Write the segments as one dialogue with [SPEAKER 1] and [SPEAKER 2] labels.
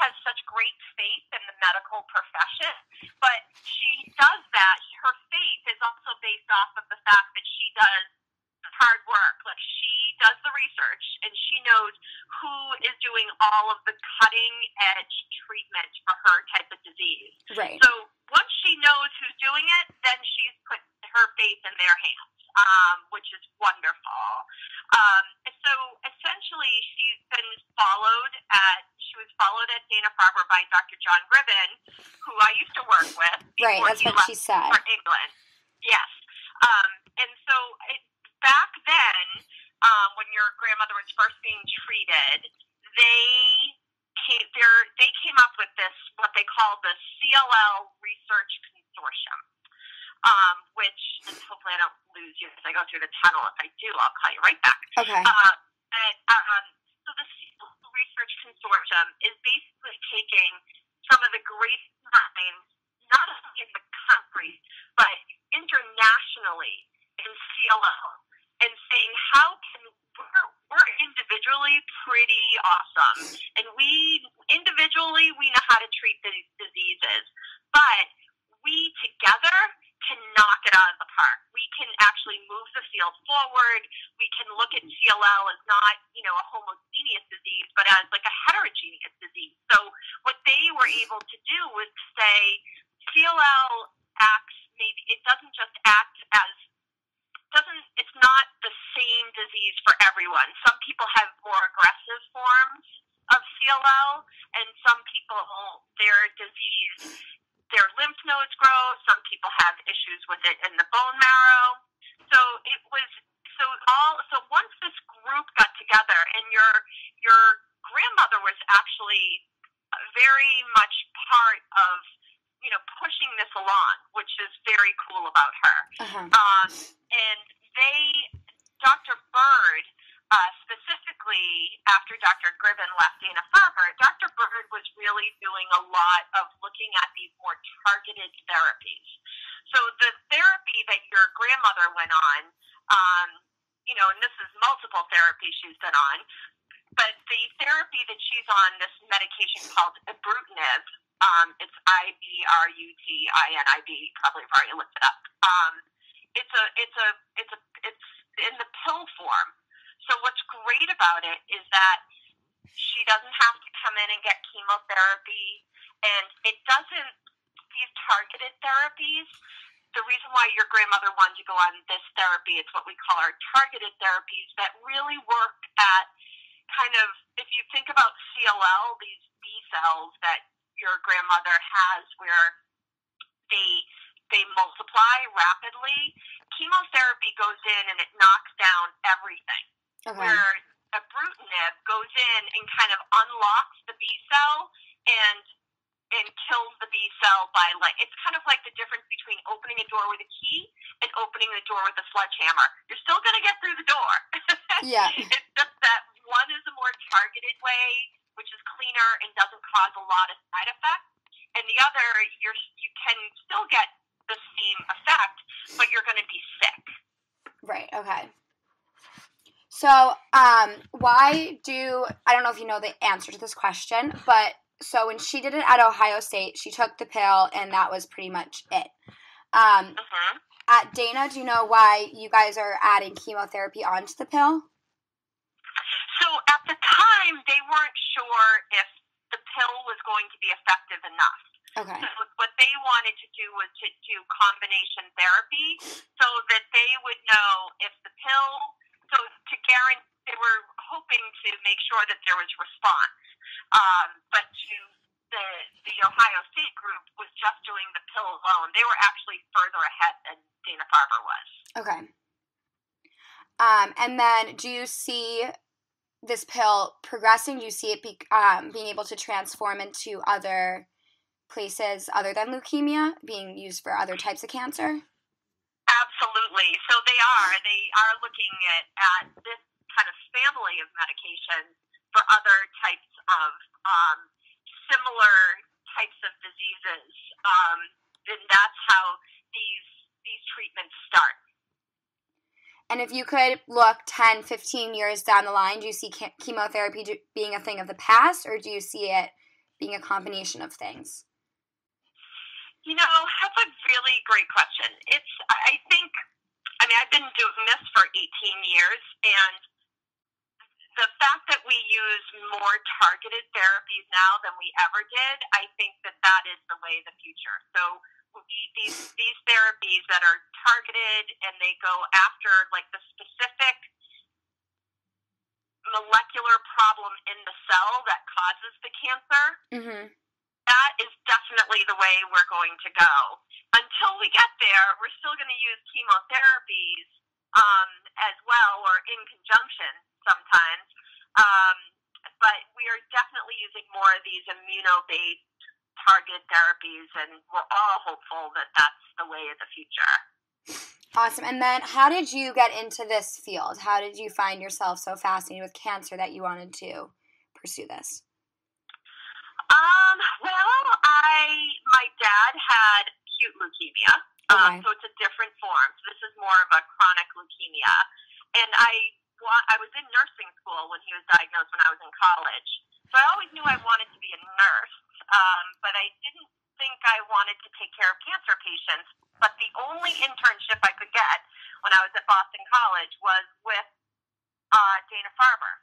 [SPEAKER 1] has such great faith in the medical profession, but she does that. Her faith is also based off of the fact that she does hard work. Like, she does the research, and she knows who is doing all of the cutting-edge treatment for her type of disease.
[SPEAKER 2] Right.
[SPEAKER 1] So once she knows who's doing it, then she's put her faith in their hands, which is wonderful. So essentially, she was followed at Dana-Farber by Dr. John Gribben, who I used to work with.
[SPEAKER 2] Right, that's what she said.
[SPEAKER 1] For England. Yes. And so back then, when your grandmother was first being treated, they came up with this, what they call the CLL Research Consortium, which, and hopefully I don't lose you as I go through the tunnel. If I do, I'll call you right back.
[SPEAKER 2] Okay.
[SPEAKER 1] So the CLL Research Consortium is basically taking some of the great minds, not only in the country, but internationally in CLL, and saying, how can we're individually pretty awesome, and we know how to treat these diseases, but we together can knock it out of the park. We can actually move the field forward. We can look at CLL as not, a homogeneous disease, but as like a heterogeneous disease. So what they were able to do was say CLL acts, maybe it doesn't just act as, it's not the same disease for everyone. Some people have more aggressive forms of CLL, and some people, their disease, their lymph nodes grow. Some people have issues with it in the bone marrow. So once this group got together, and your grandmother was actually very much part of, pushing this along, which is very cool about her.
[SPEAKER 2] Uh-huh.
[SPEAKER 1] And Dr. Bird, specifically after Dr. Gribben left Dana-Farber, Dr. Bird was really doing a lot of looking at these more targeted therapies. So the therapy that your grandmother went on, and this is multiple therapies she's been on, but the therapy that she's on, this medication called ibrutinib, it's IBRUTINIB, probably have already looked it up. It's in the pill form. So what's great about it is that she doesn't have to come in and get chemotherapy, and it doesn't, these targeted therapies, the reason why your grandmother wanted to go on this therapy, it's what we call our targeted therapies that really work at kind of, if you think about CLL, these B cells that your grandmother has where they multiply rapidly, chemotherapy goes in and it knocks down everything.
[SPEAKER 2] Okay.
[SPEAKER 1] Where ibrutinib goes in and kind of unlocks the B cell and kills the B cell by, like, it's kind of like the difference between opening a door with a key and opening the door with a sledgehammer. You're still going to get through the door.
[SPEAKER 2] Yeah.
[SPEAKER 1] It's just that one is a more targeted way, which is cleaner and doesn't cause a lot of side effects, and the other, you can still get the same effect, but you're going to be sick.
[SPEAKER 2] Right, okay. So, I don't know if you know the answer to this question, but so when she did it at Ohio State, she took the pill, and that was pretty much it. At Dana, do you know why you guys are adding chemotherapy onto the pill?
[SPEAKER 1] So at the time, they weren't sure if the pill was going to be effective enough.
[SPEAKER 2] Okay.
[SPEAKER 1] So what they wanted to do was to do combination therapy so that they would know if the pill, so to guarantee, they were hoping to make sure that there was response. But to the Ohio State group was just doing the pill alone. They were actually further ahead than Dana-Farber was.
[SPEAKER 2] Okay. And then do you see this pill progressing? Do you see it being able to transform into other places other than leukemia, being used for other types of cancer?
[SPEAKER 1] Absolutely. So they are looking at this kind of family of medications for other types of similar types of diseases. And that's how these treatments start.
[SPEAKER 2] And if you could look 10, 15 years down the line, do you see chemotherapy being a thing of the past, or do you see it being a combination of things?
[SPEAKER 1] That's a really great question. I've been doing this for 18 years, and the fact that we use more targeted therapies now than we ever did, I think that is the way of the future. So these therapies that are targeted and they go after like the specific molecular problem in the cell that causes the cancer, that is definitely the way we're going to go. Until we get there, we're still going to use chemotherapies as well, or in conjunction sometimes. But we are definitely using more of these immuno-based targeted therapies, and we're all hopeful that that's the way of the future.
[SPEAKER 2] Awesome. And then how did you get into this field? How did you find yourself so fascinated with cancer that you wanted to pursue this?
[SPEAKER 1] My dad had acute leukemia, so it's a different form. So this is more of a chronic leukemia. And I was in nursing school when he was diagnosed when I was in college. So I always knew I wanted to be a nurse, but I didn't think I wanted to take care of cancer patients. But the only internship I could get when I was at Boston College was with Dana Farber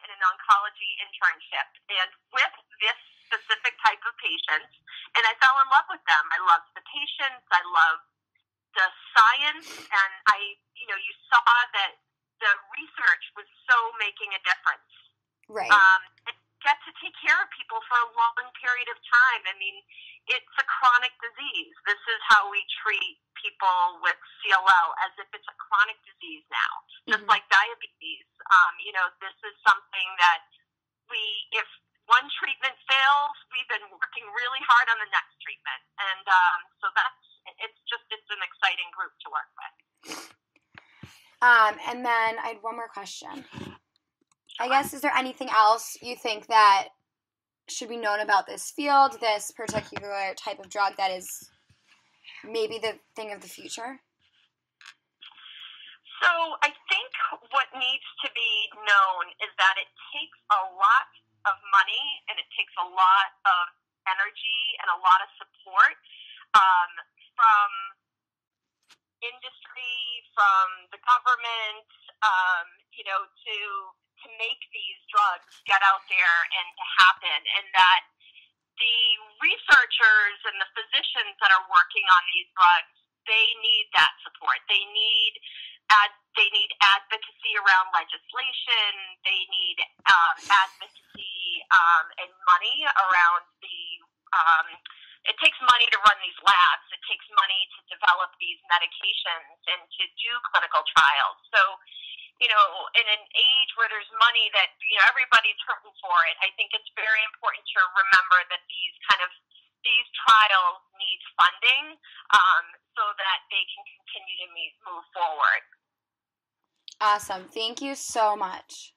[SPEAKER 1] in an oncology internship, and with this specific type of patients, and I fell in love with them. I loved the patients, I loved the science, and you saw that the research was so making a difference.
[SPEAKER 2] Right.
[SPEAKER 1] And get to take care of people for a long period of time. I mean, it's a chronic disease. This is how we treat people with CLL, as if it's a chronic disease now, just like diabetes. This is something that if one treatment fails, we've been working really hard on the next treatment. And so it's an exciting group to work with.
[SPEAKER 2] And then I had one more question. I guess, is there anything else you think that should be known about this field, this particular type of drug that is maybe the thing of the future?
[SPEAKER 1] So I think what needs to be known is that it takes a lot of money and it takes a lot of energy and a lot of support from industry, from the government, to make these drugs get out there and to happen, and that the researchers and the physicians that are working on these drugs, they need that support. They need advocacy around legislation. They need advocacy and money around it takes money to run these labs. It takes money to develop these medications and to do clinical trials. So, in an age where there's money that, everybody's hurting for it, I think it's very important to remember that these trials need funding so that they can continue to move forward.
[SPEAKER 2] Awesome. Thank you so much.